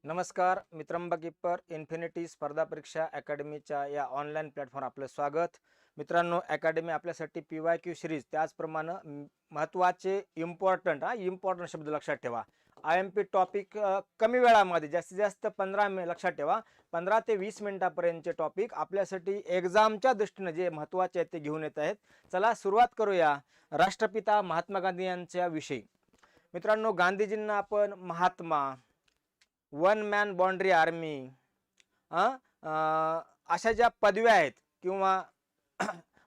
नमस्कार, मी त्र्यंबक इप्पर इन्फिनिटी स्पर्धा परीक्षा अकॅडमीच्या या ऑनलाईन प्लॅटफॉर्म आपलं स्वागत. मित्रांनो, अकॅडमी आपल्यासाठी PYQ सिरीज त्याचप्रमाणे महत्त्वाचे इम्पॉर्टंट शब्द लक्षात ठेवा. IMP टॉपिक कमी वेळामध्ये जास्तीत जास्त 15 मिनिट लक्षात ठेवा. 15 ते 20 मिनिटापर्यंतचे टॉपिक आपल्यासाठी एक्झामच्या दृष्टीने जे महत्त्वाचे आहेत ते घेऊन येत आहेत. चला सुरुवात करूया राष्ट्रपिता महात्मा गांधी यांच्या विषयी. मित्रांनो, गांधीजींना आपण Mahatma, one man boundary army अशा ज्या पदव्या आहेत किंवा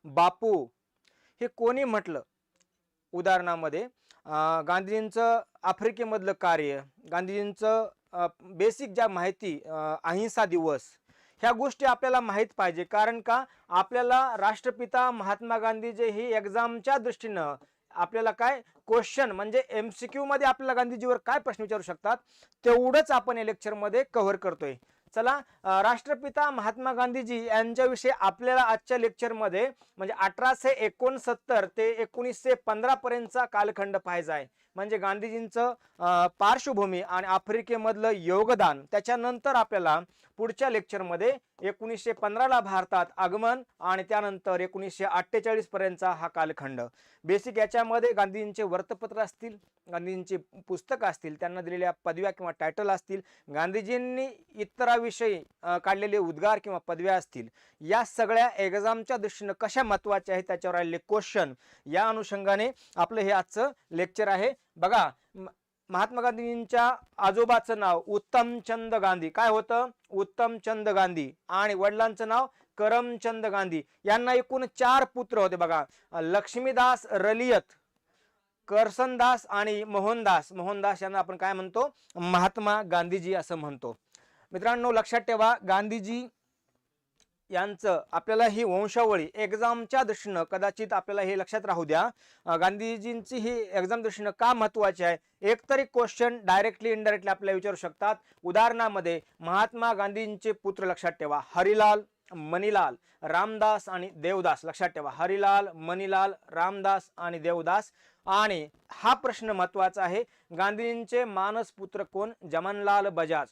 बापू हे कोणी म्हटलं. उदाहरणामध्ये गांधीजींचं आफ्रिकेमधलं कार्य, गांधीजींचं बेसिक ज्या माहिती, अहिंसा दिवस, ह्या गोष्टी आपल्याला माहीत पाहिजे. कारण का आपल्याला राष्ट्रपिता महात्मा गांधी जे ही एक्झामच्या दृष्टीनं आपल्याला काय क्वेश्चन म्हणजे MCQ मध्ये आपल्याला गांधीजीवर काय प्रश्न विचारू शकतात तेवढंच आपण या लेक्चरमध्ये कव्हर करतोय. चला, राष्ट्रपिता महात्मा गांधीजी यांच्याविषयी आपल्याला आजच्या लेक्चरमध्ये म्हणजे 1869 ते 1915 पर्यंतचा कालखंड पाहायचा आहे. म्हणजे गांधीजींचं पार्श्वभूमी आणि आफ्रिकेमधलं योगदान. त्याच्यानंतर आपल्याला पुढच्या लेक्चरमध्ये 1915ला भारतात आगमन आणि त्यानंतर 1948 पर्यंतचा हा कालखंड. बेसिक याच्यामध्ये गांधीजींचे वृत्तपत्र असतील, गांधीजींची पुस्तकं असतील, त्यांना दिलेल्या पदव्या किंवा टायटल असतील, गांधीजींनी इतराविषयी काढलेले उद्गार किंवा पदव्या असतील, या सगळ्या एक्झामच्या दृष्टीनं कशा महत्त्वाच्या आहेत त्याच्यावर आलेले क्वेश्चन, या अनुषंगाने आपलं हे आजचं लेक्चर आहे. बघा, महात्मा गांधींच्या आजोबाचं नाव उत्तमचंद गांधी. काय होतं? उत्तमचंद गांधी. आणि वडिलांचं नाव करमचंद गांधी. यांना एकूण 4 पुत्र होते. बघा, लक्ष्मीदास, रलियत, करसनदास आणि मोहनदास. मोहनदास यांना आपण काय म्हणतो? महात्मा गांधीजी असं म्हणतो. मित्रांनो, लक्षात ठेवा, गांधीजी यांचं आपल्याला ही वंशावळी एक्झामच्या दृष्टीनं कदाचित आपल्याला हे लक्षात राहू द्या. गांधीजींची ही एक्झाम दृष्टीनं का महत्त्वाची आहे? एकतरी क्वेश्चन डायरेक्टली इनडायरेक्टली आपल्याला विचारू शकतात. उदाहरणामध्ये महात्मा गांधींचे पुत्र लक्षात ठेवा, हरिलाल, मणिलाल, रामदास आणि देवदास. लक्षात ठेवा, हरिलाल, मणिलाल, रामदास आणि देवदास. आणि हा प्रश्न महत्त्वाचा आहे, गांधींचे मानस पुत्र कोण? जमनलाल बजाज.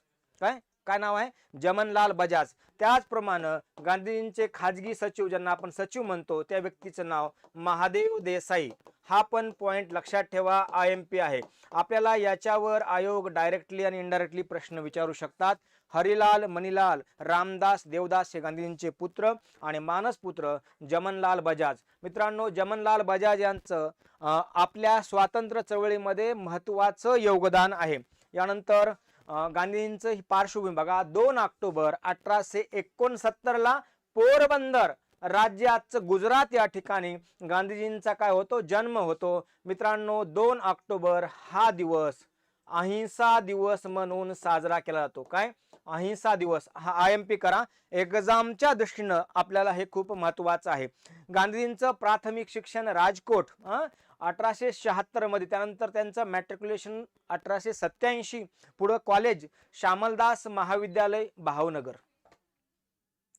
काय नाव आहे? जमनलाल बजाज. त्याचप्रमाणे गांधींचे खाजगी सचिव, ज्यांना आपण सचिव म्हणतो, त्या व्यक्तीचं नाव महादेव देसाई. हा पण पॉइंट लक्षात ठेवा, IMP आहे. आपल्याला याच्यावर आयोग डायरेक्टली आणि इनडायरेक्टली प्रश्न विचारू शकतात. हरिलाल, मणिलाल, रामदास, देवदास हे गांधींचे पुत्र आणि मानस पुत्र जमनलाल बजाज. मित्रांनो, जमनलाल बजाज यांचं आपल्या स्वातंत्र्य चळवळीमध्ये महत्त्वाचं योगदान आहे. यानंतर गांधींचं ही पार्श्वभूमी बघा, 2 ऑक्टोबर 1869ला पोरबंदर राज्याचं गुजरात या ठिकाणी गांधीजींचा काय होतो? जन्म होतो. मित्रांनो, 2 ऑक्टोबर हा दिवस अहिंसा दिवस म्हणून साजरा केला जातो. काय? अहिंसा दिवस. हा IMP करा, एक्झामच्या दृष्टीनं आपल्याला हे खूप महत्त्वाचं आहे. गांधीजींचं प्राथमिक शिक्षण राजकोट 1876 मध्ये, त्यानंतर त्यांचं मॅट्रिक्युलेशन 1887, पुढं कॉलेज श्यामलदास महाविद्यालय भावनगर.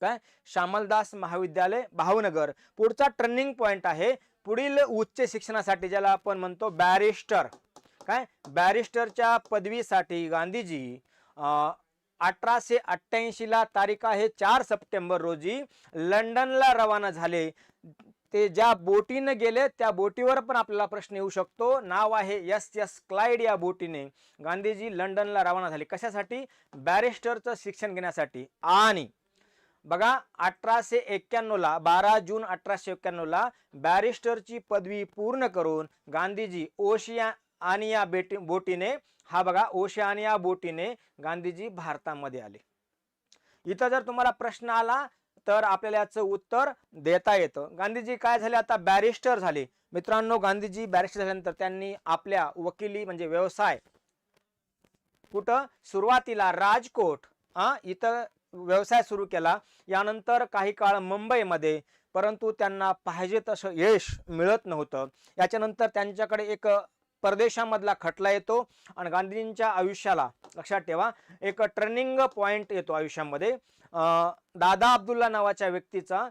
काय? श्यामलदास महाविद्यालय भावनगर. पुढचा टर्निंग पॉइंट आहे पुढील उच्च शिक्षणासाठी, ज्याला आपण म्हणतो बॅरिस्टर. काय? बॅरिस्टरच्या पदवीसाठी गांधीजी 1888ला तारीख आहे 4 सप्टेंबर रोजी लंडनला रवाना झाले. ते ज्या बोटीने गेले त्या बोटीवर पण आपल्याला प्रश्न येऊ शकतो. नाव आहे SS क्लाइड. या बोटीने गांधीजी लंडनला रवाना झाले. कशासाठी? बॅरिस्टरचं शिक्षण घेण्यासाठी. आणि बघा, 1891ला 12 जून 1891ला बॅरिस्टरची पदवी पूर्ण करून गांधीजी ओशियानिया बोटीने, हा बघा, ओशियानिया बोटीने गांधीजी भारतामध्ये आले. इथं जर तुम्हाला प्रश्न आला तर आपल्याला याचं उत्तर देता येतं. गांधीजी काय झाले? आता बॅरिस्टर झाले. मित्रांनो, गांधीजी बॅरिस्टर झाल्यानंतर त्यांनी आपल्या वकिली म्हणजे व्यवसाय कुठं? सुरुवातीला राजकोट इथं व्यवसाय सुरू केला. यानंतर काही काळ मुंबईमध्ये, परंतु त्यांना पाहिजे तसं यश मिळत नव्हतं. याच्यानंतर त्यांच्याकडे एक परदेशामधला खटला येतो आणि गांधीजींच्या आयुष्याला लक्षात ठेवा एक टर्निंग पॉइंट येतो आयुष्यामध्ये. दादा अब्दुल्ला नावाच्या व्यक्तीचा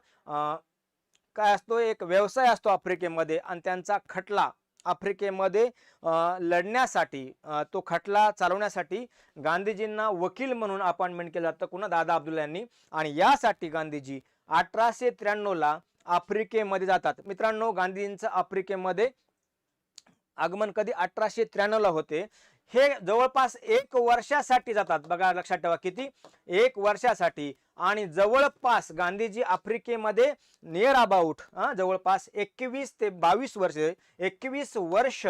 काय असतो? एक व्यवसाय असतो आफ्रिकेमध्ये आणि त्यांचा खटला आफ्रिकेमध्ये लढण्यासाठी तो खटला चालवण्यासाठी गांधीजींना वकील म्हणून अपॉइंटमेंट केलं जातं कुणा दादा अब्दुल्ला यांनी आणि यासाठी गांधीजी 1893 आफ्रिकेमध्ये जातात. मित्रांनो, गांधीजींचं आफ्रिकेमध्ये आगमन कधी 1893 होते. हे जवळपास 1 वर्षासाठी जातात. बघा लक्षात ठेवा किती 1 वर्षासाठी आणि जवळपास गांधीजी आफ्रिकेमध्ये नियर अबाउट जवळपास 21 ते 22 वर्ष 21 वर्ष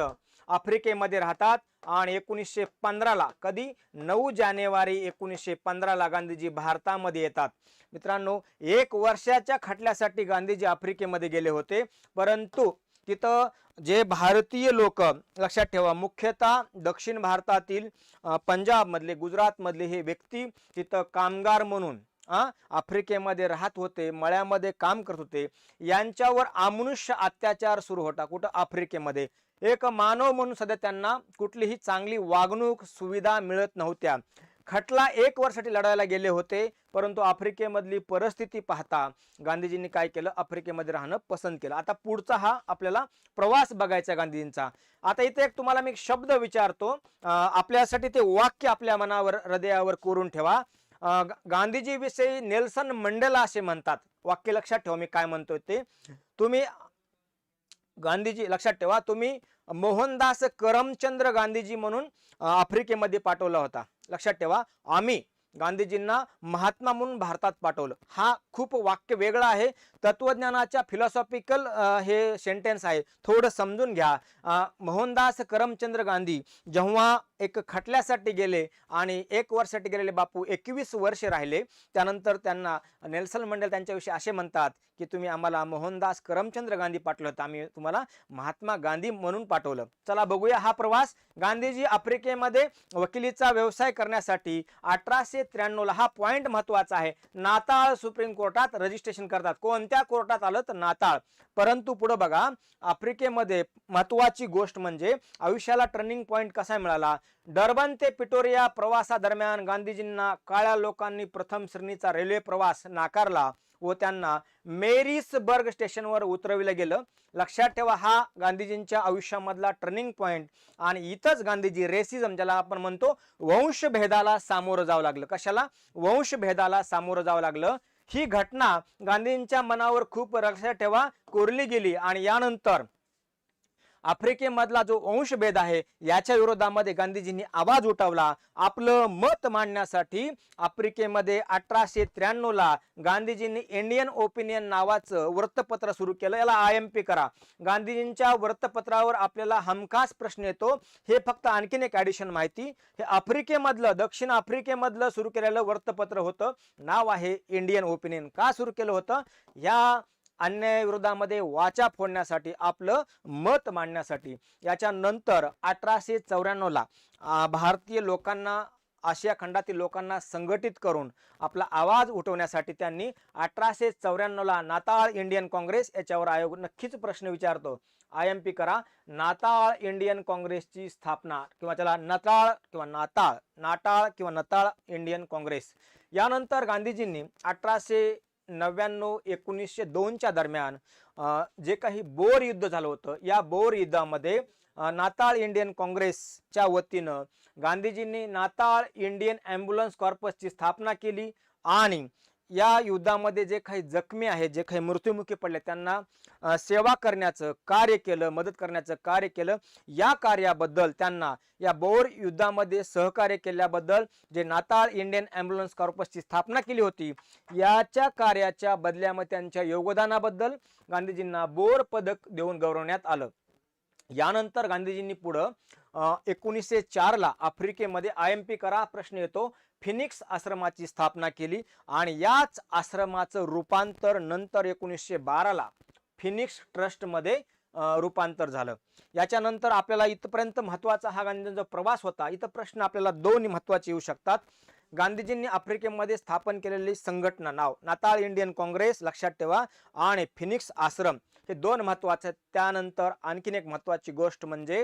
आफ्रिकेमध्ये राहतात आणि 1915 कधी 9 जानेवारी 1915 गांधीजी भारतामध्ये येतात. मित्रांनो, 1 वर्षाच्या खटल्यासाठी गांधीजी आफ्रिकेमध्ये गेले होते, परंतु तिथं जे भारतीय लोक लक्षात ठेवा मुख्यतः दक्षिण भारतातील पंजाब मधले गुजरात मधले हे व्यक्ती तिथं कामगार म्हणून आफ्रिकेमध्ये राहत होते, मळ्यामध्ये काम करत होते. यांच्यावर अमानुष्य अत्याचार सुरू होता. कुठं? आफ्रिकेमध्ये. एक मानव म्हणून सध्या त्यांना कुठलीही चांगली वागणूक सुविधा मिळत नव्हत्या. खटला 1 वर्षासाठी लढायला गेले होते, परंतु आफ्रिकेमधली परिस्थिती पाहता गांधीजींनी काय केलं? आफ्रिकेमध्ये राहणं पसंत केलं. आता पुढचा हा आपल्याला प्रवास बघायचा गांधीजींचा. आता इथे एक तुम्हाला मी शब्द विचारतो, आपल्यासाठी ते वाक्य आपल्या मनावर हृदयावर कोरून ठेवा. गांधीजी विषयी नेल्सन मंडेला असे म्हणतात. वाक्य लक्षात ठेवा मी काय म्हणतोय ते. तुम्ही गांधीजी लक्षात ठेवा, तुम्ही मोहनदास करमचंद्र गांधीजी म्हणून आफ्रिकेमध्ये पाठवला होता. लक्षात ठेवा, आम्ही गांधीजींना महात्मा म्हणून भारतात पाठवलं. हा खूप वाक्य वेगळं आहे, तत्वज्ञानाच्या फिलॉसॉफिकल हे सेंटेन्स आहे, थोडं समजून घ्या. मोहनदास करमचंद्र गांधी जेव्हा एक खटल्यासाठी गेले आणि 1 वर्षासाठी गेलेले बापू 21 वर्ष राहिले, त्यानंतर त्यांना नेल्सन मंडेला त्यांच्याविषयी असे म्हणतात की तुम्ही आम्हाला मोहनदास करमचंद्र गांधी पाठवलं होतं, आम्ही तुम्हाला महात्मा गांधी म्हणून पाठवलं. चला बघूया हा प्रवास. गांधीजी आफ्रिकेमध्ये वकिलीचा व्यवसाय करण्यासाठी 1893 हा पॉइंट महत्वाचा आहे. नाताळ सुप्रीम कोर्टात रजिस्ट्रेशन करतात. कोणत्या कोर्टात आलं? तर नाताळ. परंतु पुढे बघा, आफ्रिकेमध्ये महत्वाची गोष्ट म्हणजे आयुष्याला टर्निंग पॉइंट कसा मिळाला. डर्बन ते पिटोरिया प्रवासादरम्यान गांधीजींना काळ्या लोकांनी प्रथम श्रेणीचा रेल्वे प्रवास नाकारला व त्यांना मेरिसबर्ग स्टेशनवर उतरविलं गेलं. लक्षात ठेवा, हा गांधीजींच्या आयुष्यामधला टर्निंग पॉइंट. आणि इथंच गांधीजी रेसिझम, ज्याला आपण म्हणतो वंशभेदाला सामोरं जावं लागलं. कशाला? वंशभेदाला सामोरं जावं लागलं. ही घटना गांधींच्या मनावर खूप लक्षात ठेवा कोरली गेली आणि यानंतर आफ्रिकेमधला जो वंशभेद आहे याच्या विरोधामध्ये गांधीजींनी आवाज उठवला. आपलं मत मांडण्यासाठी आफ्रिकेमध्ये 1893 गांधीजींनी इंडियन ओपिनियन नावाचं वृत्तपत्र सुरू केलं. याला IMP करा. गांधीजींच्या वृत्तपत्रावर आपल्याला हमखास प्रश्न येतो. हे फक्त आणखीन एक ॲडिशन माहिती, हे आफ्रिकेमधलं दक्षिण आफ्रिकेमधलं सुरू केलेलं वृत्तपत्र होतं. नाव आहे इंडियन ओपिनियन. का सुरू केलं होतं? या अन्याय विरोधामध्ये वाचा फोडण्यासाठी, आपलं मत मांडण्यासाठी. याच्या नंतर 1894 भारतीय लोकांना, आशिया खंडातील लोकांना संघटित करून आपला आवाज उठवण्यासाठी त्यांनी 1894 नाताळ इंडियन काँग्रेस, याच्यावर आयोग नक्कीच प्रश्न विचारतो, IMP करा. नाताळ इंडियन काँग्रेसची स्थापना, किंवा त्याला नताळ किंवा नाताळ, नाताळ किंवा नताळ इंडियन काँग्रेस. यानंतर गांधीजींनी 1899-1902 दरम्यान जे काही बोर युद्ध झालं होतं, या बोर युद्धामध्ये नाताळ इंडियन काँग्रेसच्या वतीनं गांधीजींनी नाताळ इंडियन ॲम्ब्युलन्स कॉर्पसची स्थापना केली आणि या युद्धामध्ये जे काही जखमी आहेत, जे काही मृत्युमुखी पडले, त्यांना सेवा करण्याचं कार्य केलं, मदत करण्याचं कार्य केलं. या कार्याबद्दल त्यांना, या बोर युद्धामध्ये सहकार्य केल्याबद्दल, जे नाताळ इंडियन ॲम्ब्युलन्स कॉर्पसची स्थापना केली होती, याच्या कार्याच्या बदल्यामध्ये त्यांच्या योगदानाबद्दल गांधीजींना बोर पदक देऊन गौरवण्यात आलं. यानंतर गांधीजींनी पुढं 1904 आफ्रिकेमध्ये IMP करा प्रश्न येतो, फिनिक्स आश्रमाची स्थापना केली आणि याच आश्रमाचं रूपांतर नंतर 1912 फिनिक्स ट्रस्ट मध्ये रूपांतर झालं. याच्यानंतर आपल्याला इथपर्यंत महत्वाचा हा गांधींचा प्रवास होता. इथं प्रश्न आपल्याला दोन महत्वाचे येऊ शकतात. गांधीजींनी आफ्रिकेमध्ये स्थापन केलेली संघटना नाव नाताळ इंडियन काँग्रेस लक्षात ठेवा, आणि फिनिक्स आश्रम, हे दोन महत्वाचे. त्यानंतर आणखीन एक महत्वाची गोष्ट म्हणजे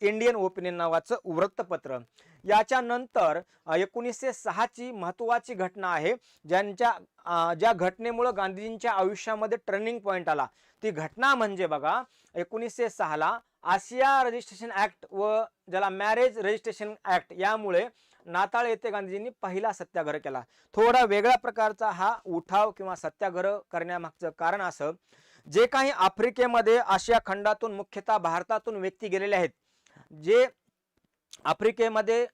इंडियन ओपिनियन नावाचं वृत्तपत्र. याच्यानंतर 1906 ची महत्वाची घटना आहे, ज्या घटनेमुळे गांधीजींच्या आयुष्यामध्ये टर्निंग पॉइंट आला. ती घटना म्हणजे बघा, 1906 आशिया रजिस्ट्रेशन ऍक्ट व ज्याला मॅरेज रजिस्ट्रेशन ऍक्ट यामुळे नाताळ येथे गांधीजींनी पहिला सत्याग्रह केला. थोडा वेगळ्या प्रकारचा हा उठाव किंवा सत्याग्रह करण्यामागचं कारण असं, जे काही आफ्रिकेमध्ये आशिया खंडातून मुख्यतः भारतातून व्यक्ती गेलेले आहेत, जे आफ्रिकेमध्ये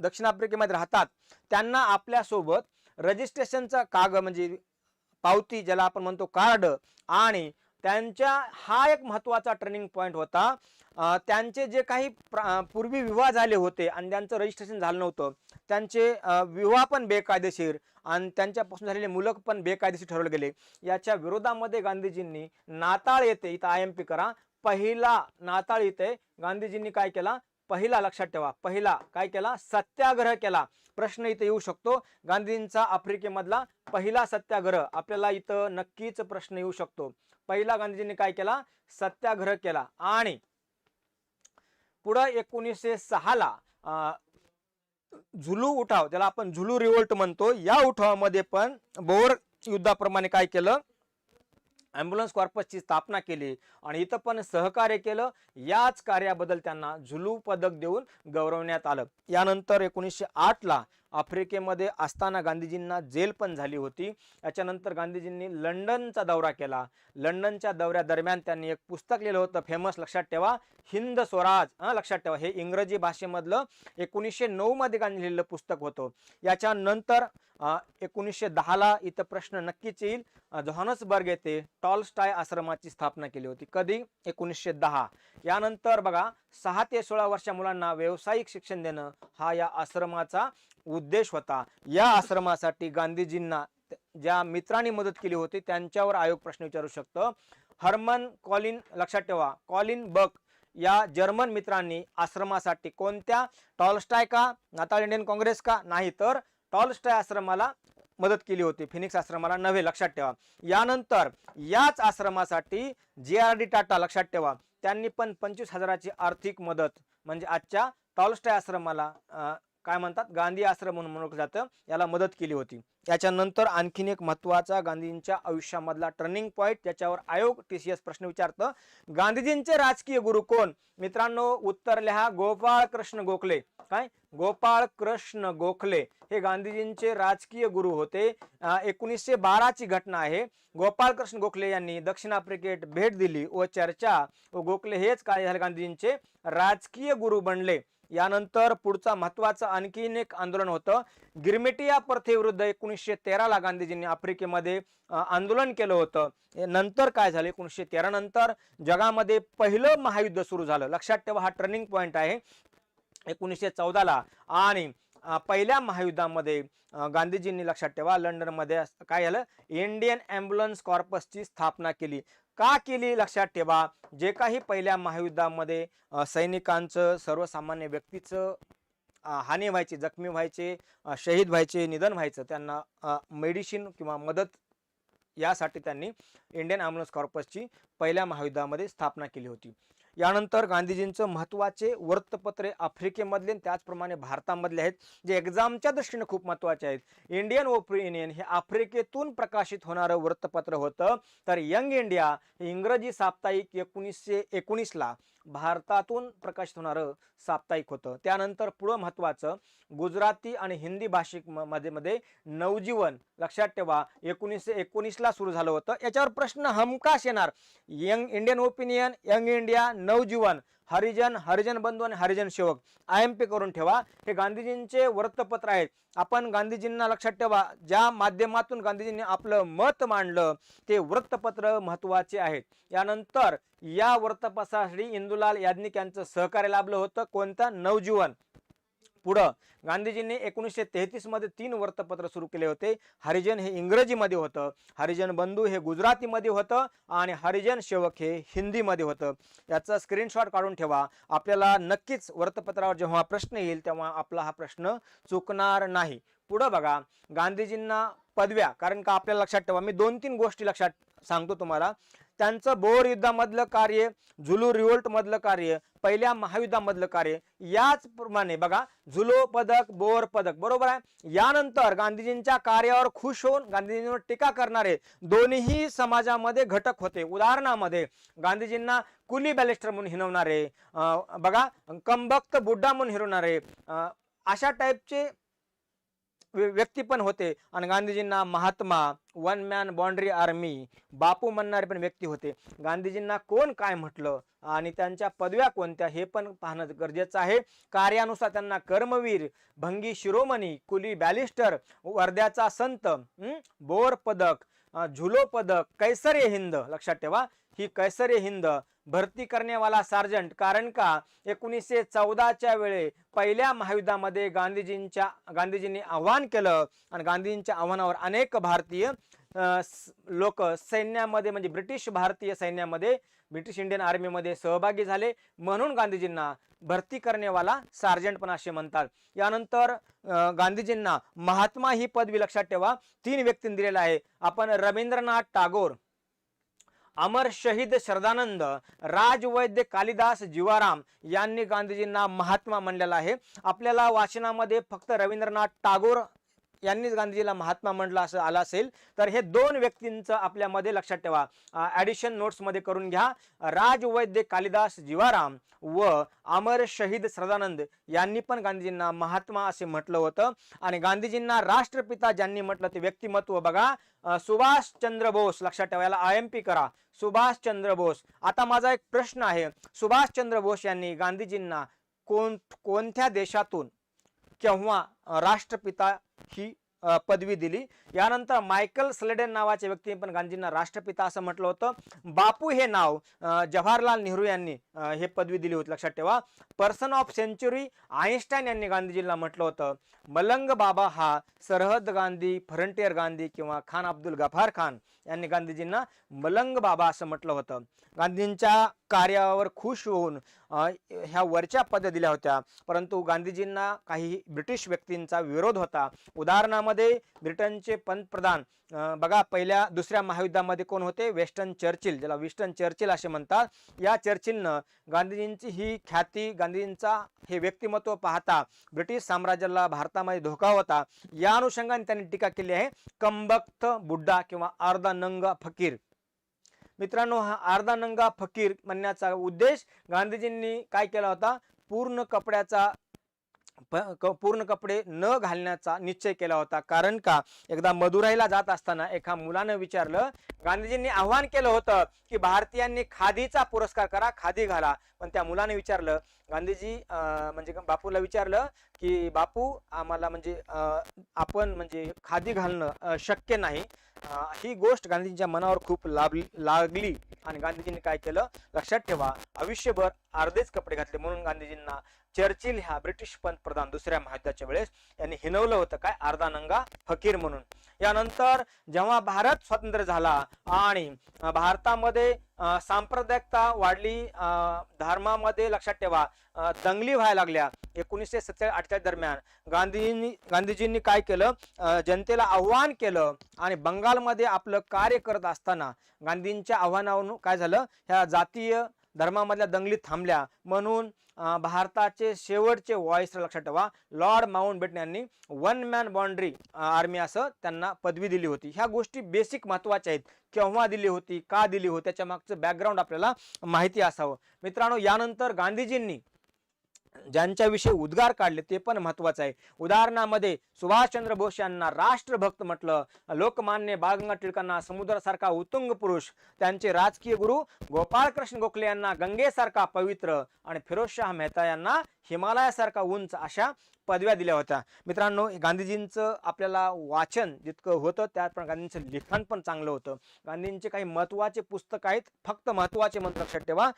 दक्षिण आफ्रिकेमध्ये राहतात, त्यांना आपल्यासोबत रजिस्ट्रेशनचा कागद म्हणजे पावती ज्याला आपण म्हणतो कार्ड, आणि त्यांच्या हा एक महत्त्वाचा टर्निंग पॉईंट होता. त्यांचे जे काही पूर्वी विवाह झाले होते आणि त्यांचं रजिस्ट्रेशन झालं नव्हतं, त्यांचे विवाह पण बेकायदेशीर आणि त्यांच्यापासून झालेले मुलं पण बेकायदेशीर ठरवले गेले. याच्या विरोधामध्ये गांधीजींनी नाताळ येथे, इथं IMP करा, पहिला नाताळ येथे गांधीजींनी काय केला, पहिला, लक्षात ठेवा, पहिला काय केला, सत्याग्रह केला. प्रश्न इथे येऊ शकतो, गांधीजींचा आफ्रिकेमधला पहिला सत्याग्रह, आपल्याला इथं नक्कीच प्रश्न येऊ शकतो. पहिला गांधीजींनी काय केला, सत्याग्रह केला. आणि पुढे 1906 ला झुलू उठाव, ज्याला आपण झुलू रिव्होल्ट म्हणतो, या उठावामध्ये पण बोर युद्धाप्रमाणे काय केलं, ॲम्ब्युलन्स कॉर्पसची स्थापना केली आणि इथं पण सहकार्य केलं. याच कार्याबद्दल त्यांना झुलू पदक देऊन गौरवण्यात आलं. यानंतर 1908 ला आफ्रिकेमध्ये असताना गांधीजींना जेल पण झाली होती. याच्यानंतर गांधीजींनी लंडनचा दौरा केला. लंडनच्या दौऱ्यादरम्यान त्यांनी एक पुस्तक लिहिलं होतं फेमस, लक्षात ठेवा, हिंद स्वराज. लक्षात ठेवा, हे इंग्रजी भाषेमधलं 1909 मध्ये गांधी लिहिलेलं पुस्तक होतं. याच्यानंतर 1910 ला इथं प्रश्न नक्कीच येईल, जोहान्सबर्ग येथे टॉलस्टॉय आश्रमाची स्थापना केली होती. कधी, 1910. यानंतर बघा, 6 ते 16 वर्षा मुलांना व्यावसायिक शिक्षण देणं हा या आश्रमाचा उद्देश होता. या आश्रमासाठी गांधीजींना ज्या मित्रांनी मदत केली होती त्यांच्यावर आयोग प्रश्न विचारू शकतो. हर्मन कॉलिन, लक्षात ठेवा, कॉलिन बक या जर्मन मित्रांनी आश्रमासाठी कोणत्या, टॉलस्टॉय का, नाताळ इंडियन काँग्रेस का, नाही तर टॉलस्टॉय आश्रमाला मदत केली होती, फिनिक्स आश्रमाला नव्हे, लक्षात ठेवा. यानंतर याच आश्रमासाठी JRD टाटा, लक्षात ठेवा, त्यांनी पण 25,000ची आर्थिक मदत, म्हणजे आजच्या टॉलस्टॉय आश्रमाला काय म्हणतात, गांधी आश्रम म्हणून ओळखलं जातं, याला मदत केली होती. याच्यानंतर आणखीन एक महत्त्वाचा गांधींच्या आयुष्यामधला टर्निंग पॉईंट, त्याच्यावर आयोग TCS प्रश्न विचारतं, गांधीजींचे राजकीय गुरु कोण? मित्रांनो, उत्तर लिहा, गोपाळ कृष्ण गोखले. काय, गोपाळ कृष्ण गोखले हे गांधीजींचे राजकीय गुरु होते. 1912 ची घटना आहे. गोपाळ कृष्ण गोखले यांनी दक्षिण आफ्रिकेत भेट दिली व चर्चा, व गोखले हेच काय झाले, गांधीजींचे राजकीय गुरु बनले. यानंतर पुढचा महत्त्वाचं आणखीन एक आंदोलन होतं, गिरमिटिया प्रथेविरुद्ध 1913 ला गांधीजींनी आफ्रिकेमध्ये आंदोलन केलं होतं. नंतर काय झालं, 1913 नंतर जगामध्ये पहिलं महायुद्ध सुरू झालं. लक्षात ठेवा, हा टर्निंग पॉईंट आहे 1914 ला. आणि पहिल्या महायुद्धामध्ये गांधीजींनी, लक्षात ठेवा, लंडनमध्ये काय झालं, इंडियन ॲम्ब्युलन्स कॉर्पसची स्थापना केली. का केली, लक्षात ठेवा, जे काही पहिल्या महायुद्धामध्ये सैनिकांचं, सर्वसामान्य व्यक्तीचं हानी व्हायची, जखमी व्हायचे, शहीद व्हायचे, निधन व्हायचं, त्यांना मेडिसिन किंवा मदत यासाठी त्यांनी इंडियन ॲम्ब्युलन्स कॉर्पसची पहिल्या महायुद्धामध्ये स्थापना केली होती. यानंतर गांधीजींचं महत्त्वाचे वृत्तपत्रे आफ्रिकेमधले त्याचप्रमाणे भारतामधले आहेत, जे एक्झामच्या दृष्टीने खूप महत्त्वाचे आहेत. इंडियन ओपिनियन हे आफ्रिकेतून प्रकाशित होणारं वृत्तपत्र होतं, तर यंग इंडिया हे इंग्रजी साप्ताहिक 1919 ला भारतातून प्रकाशित होणारं साप्ताहिक होतं. त्यानंतर पुढं महत्त्वाचं गुजराती आणि हिंदी भाषिक मध्ये नवजीवन, लक्षात ठेवा, 1919 ला सुरू झालं होतं. याच्यावर प्रश्न हमखास येणार, Young Indian Opinion, Young India, Navjivan, Harijan, Harijan Bandhu आणि हरिजन सेवक, IMP करून ठेवा. हे गांधीजींचे वृत्तपत्र आहेत. आपण गांधीजींना, लक्षात ठेवा, ज्या माध्यमातून गांधीजींनी आपलं मत मांडलं ते वृत्तपत्र महत्त्वाचे आहेत. यानंतर या वृत्तपत्रासाठी इंदुलाल याज्ञिक यांचं सहकार्य लाभलं होतं. कोणतं, नवजीवन. पुढं गांधीजींनी 1933 मध्ये 3 वृत्तपत्र सुरू केले होते. हरिजन हे इंग्रजीमध्ये होतं, हरिजन बंधू हे गुजरातीमध्ये होतं आणि हरिजन सेवक हे हिंदीमध्ये होतं. याचा स्क्रीनशॉट काढून ठेवा. आपल्याला नक्कीच वृत्तपत्रावर जेव्हा प्रश्न येईल तेव्हा आपला हा प्रश्न चुकणार नाही. पुढं बघा, गांधीजींना पदव्या, कारण का आपल्याला लक्षात ठेवा, मी 2-3 गोष्टी लक्षात सांगतो तुम्हाला. त्यांचं बोर युद्धामधलं कार्य, झुलू रिव्होल्ट मधलं कार्य, पहिल्या महायुद्धामधलं कार्य, याचप्रमाणे बघा झुलो पदक, बोर पदक, बरोबर आहे. यानंतर गांधीजींच्या कार्यावर खुश होऊन गांधीजींवर टीका करणारे दोन्ही समाजामध्ये घटक होते. उदाहरणामध्ये गांधीजींना कुली बॅलिस्टर म्हणून हिणवणारे, बघा कंबक्त बुड्ढा म्हणून हिणवणारे, अशा टाईपचे व्यक्ती पण होते. आणि गांधीजींना महात्मा, one man boundary army, Bapu म्हणणारे पण व्यक्ती होते. गांधीजींना कोण काय म्हटलं आणि त्यांच्या पदव्या कोणत्या हे पण पाहणं गरजेचं आहे. कार्यानुसार त्यांना कर्मवीर, भंगी शिरोमणी, कुली बॅलिस्टर, वर्ध्याचा संत, बोर पदक, झुलो पदक, कैसरे हिंद, लक्षात ठेवा ही कैसरे हिंद, भरती करण्यावाला सार्जंट. कारण का 1914च्या वेळे पहिल्या महायुद्धामध्ये गांधीजींनी आव्हान केलं आणि गांधीजींच्या आव्हानावर अनेक भारतीय लोक सैन्यामध्ये, म्हणजे ब्रिटिश भारतीय सैन्यामध्ये, ब्रिटिश इंडियन आर्मीमध्ये सहभागी झाले. म्हणून गांधीजींना भरती करण्यावाला सार्जंट पण असे म्हणतात. यानंतर गांधीजींना महात्मा ही पदवी लक्षात ठेवा 3 व्यक्तींनी दिलेला आहे. आपण रवींद्रनाथ टागोर, अमर शहीद श्रद्धानंद, राजवैद्य कालिदास जीवाराम यांनी गांधीजींना महात्मा म्हणलेला आहे. आपल्याला वाचनामध्ये फक्त रवींद्रनाथ टागोर यांनीच गांधीजीला महात्मा म्हटलं असं आलं असेल तर हे 2 व्यक्तींचं आपल्यामध्ये लक्षात ठेवा, ॲडिशन नोट्समध्ये करून घ्या. राजवैद्य कालिदास जीवाराम व अमर शहीद श्रद्धानंद यांनी पण गांधीजींना महात्मा असे म्हटलं होतं. आणि गांधीजींना राष्ट्रपिता ज्यांनी म्हटलं ते व्यक्तिमत्व बघा, सुभाष चंद्र बोस, लक्षात ठेवा, याला IMP करा, सुभाष चंद्र बोस. आता माझा एक प्रश्न आहे, सुभाष चंद्र बोस यांनी गांधीजींना कोणत्या देशातून केव्हा राष्ट्रपिता ही पदवी दिली? यानंतर मायकल स्लेडन नावाच्या व्यक्तीने पण गांधींना राष्ट्रपिता असं म्हटलं होतं. बापू हे नाव जवाहरलाल नेहरू यांनी हे पदवी दिली होती, लक्षात ठेवा. पर्सन ऑफ सेंचुरी आईन्स्टाईन यांनी गांधीजींना म्हटलं होतं. मलंग बाबा हा सरहद गांधी, फ्रंटियर गांधी किंवा खान अब्दुल गफार खान यांनी गांधीजींना मलंग बाबा असं म्हटलं होतं. गांधींच्या कार्यावर खुश होऊन ह्या वरच्या पदव्या दिल्या होत्या. परंतु गांधीजींना काही ब्रिटिश व्यक्तींचा विरोध होता. उदाहरणामध्ये ब्रिटनचे पंतप्रधान बघा दुसऱ्या महायुद्धामध्ये कोण होते? वेस्टन चर्चिल, ज्याला विस्टन चर्चिल असे म्हणतात. या चर्चिलनं गांधीजींची ही ख्याती, गांधीजींचा हे व्यक्तिमत्व पाहता ब्रिटिश साम्राज्याला भारतामध्ये धोका होता, या अनुषंगाने त्यांनी टीका केली आहे. कंबक्त बुड्ढा किंवा अर्धा नंगा फकीर. मित्रांनो, हा अर्धा नंगा फकीर म्हणण्याचा उद्देश गांधीजींनी काय केला होता? पूर्ण कपडे न घालण्याचा निश्चय केला होता. कारण का एकदा मदुराईला जात असताना एका मुलानं विचारलं, गांधीजींनी आव्हान केलं होतं की भारतीयांनी खादीचा पुरस्कार करा, खादी घाला. पण त्या मुलाने विचारलं, गांधीजी म्हणजे बापूला विचारलं की बापू आम्हाला म्हणजे आपण म्हणजे खादी घालणं शक्य नाही. ही गोष्ट गांधीजींच्या मनावर खूप लागली आणि गांधीजींनी काय केलं? लक्षात ठेवा, आयुष्यभर अर्धेच कपडे घातले. म्हणून गांधीजींना चर्चिल ह्या ब्रिटिश पंतप्रधान दुसऱ्या महायुद्धाच्या वेळेस यांनी हिणवलं होतं काय? अर्धा नंगा फकीर म्हणून. यानंतर जेव्हा भारत स्वतंत्र झाला आणि भारतामध्ये सांप्रदायिकता वाढली, धर्मामध्ये लक्षात ठेवा दंगली व्हायला लागल्या. 1947-48 दरम्यान गांधीजींनी काय केलं? जनतेला आव्हान केलं आणि बंगालमध्ये आपलं कार्य करत असताना गांधींच्या आव्हानावरून काय झालं? ह्या जातीय धर्मामधल्या दंगली थांबल्या. म्हणून भारताचे शेवटचे व्हॉइस लक्षात ठेवा, लॉर्ड माउंटबॅटन यांनी वन मॅन बाउंड्री आर्मी असं त्यांना पदवी दिली होती. ह्या गोष्टी बेसिक महत्वाच्या आहेत. केव्हा दिली होती, का दिली होती, त्याच्या मागचं बॅकग्राऊंड आपल्याला माहिती असावं. मित्रांनो, यानंतर गांधीजींनी ज्यांच्याविषयी उद्गार काढले ते पण महत्वाचं आहे. उदाहरणामध्ये सुभाषचंद्र बोस यांना राष्ट्रभक्त म्हटलं, लोकमान्य बाळ गंगाधर टिळकांना समुद्रासारखा उत्तुंग पुरुष, त्यांचे राजकीय गुरु गोपाळकृष्ण गोखले यांना गंगेसारखा पवित्र आणि फिरोजशाह मेहता यांना हिमालयासारखा उंच अशा पदव्या दिल्या होत्या. मित्रांनो, गांधीजींचं आपल्याला वाचन जितकं होतं त्याप्रमाणे गांधींचं लिखाण पण चांगलं होतं. गांधींचे काही महत्वाचे पुस्तक आहेत, फक्त महत्वाचे मंत्र लक्षात ठेवा,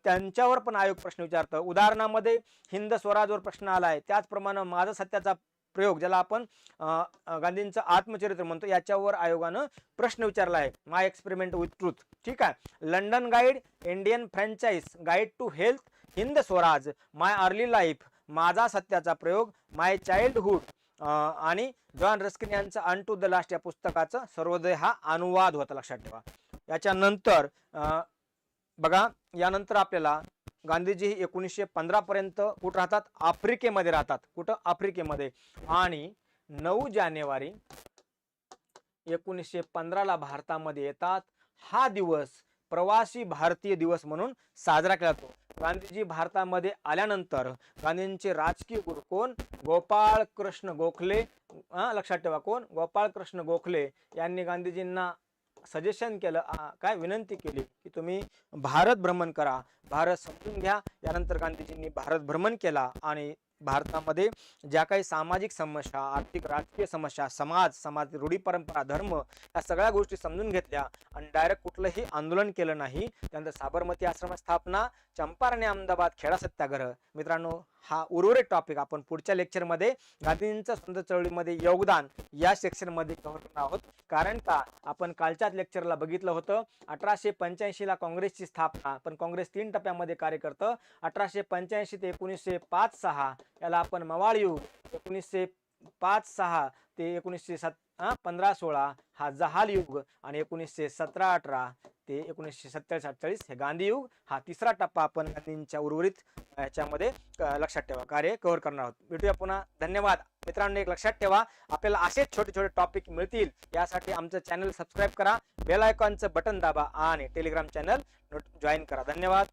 त्यांच्यावर पण आयोग प्रश्न विचारतं. उदाहरणामध्ये हिंद स्वराजवर प्रश्न आलाय. त्याचप्रमाणे माझा सत्याचा प्रयोग, ज्याला आपण गांधींचं आत्मचरित्र म्हणतो, याच्यावर आयोगानं प्रश्न विचारला आहे. My experiment with truth. ठीक आहे. London guide, Indian franchise guide to health, Hind Swaraj, my early life, माझा सत्याचा प्रयोग, माय चाइल्डहुड, आणि जॉन रस्किन यांचा अनटू द लास्ट या पुस्तकाचं सर्वोदय हा अनुवाद होता, लक्षात ठेवा. याच्यानंतर बघा, यानंतर आपल्याला गांधीजी 1915 पर्यंत कुठं राहतात? आफ्रिकेमध्ये राहतात. कुठं? आफ्रिकेमध्ये. आणि 9 जानेवारी 1915 ला भारतामध्ये येतात. हा दिवस प्रवासी भारतीय दिवस म्हणून साजरा केला जातो. गांधीजी भारतामध्ये आल्यानंतर गांधींचे राजकीय गुरु कोण? गोपाळ कृष्ण गोखले. लक्षात ठेवा, कोण? गोपाळ कृष्ण गोखले यांनी गांधीजींना सजेशन केलं, काय विनंती केली की तुम्ही भारत भ्रमण करा, भारत समजून घ्या. यानंतर गांधीजींनी भारत भ्रमण केला आणि भारतामध्ये ज्या काही सामाजिक समस्या, आर्थिक राजकीय समस्या, समाज रूढी परंपरा, धर्म या सगळ्या गोष्टी समजून घेतल्या आणि डायरेक्ट कुठलंही आंदोलन केलं नाही. त्यानंतर साबरमती आश्रम स्थापना, चंपारण अहमदाबाद खेडा सत्याग्रह. मित्रांनो, हा उर्वरित टॉपिक आपण पुढच्या लेक्चरमध्ये गांधींचं स्वतंत्र चळवळीमध्ये योगदान या सेक्शनमध्ये कव्हर करणार आहोत. कारण का आपण कालच्याच लेक्चरला बघितलं होतं 1885 ला काँग्रेसची स्थापना, पण काँग्रेस 3 टप्प्यामध्ये कार्य करतं. 1885 ते 1905-06 याला आपण मवाळ युग, 1905-06 ते 1915-16 हा जहाल युग आणि 1917-18 ते 1947-48 हे गांधी युग हा तिसरा टप्पा आपण गांधींच्या उर्वरित याच्यामध्ये लक्षात ठेवा कार्य कव्हर करणार आहोत. भेटूया पुन्हा. धन्यवाद मित्रांनो. एक लक्षात ठेवा, आपल्याला असेच छोटे छोटे टॉपिक मिळतील यासाठी आमचं चॅनल सबस्क्राईब करा, बेल आयकॉनचं बटन दाबा आणि टेलिग्राम चॅनल जॉईन करा. धन्यवाद.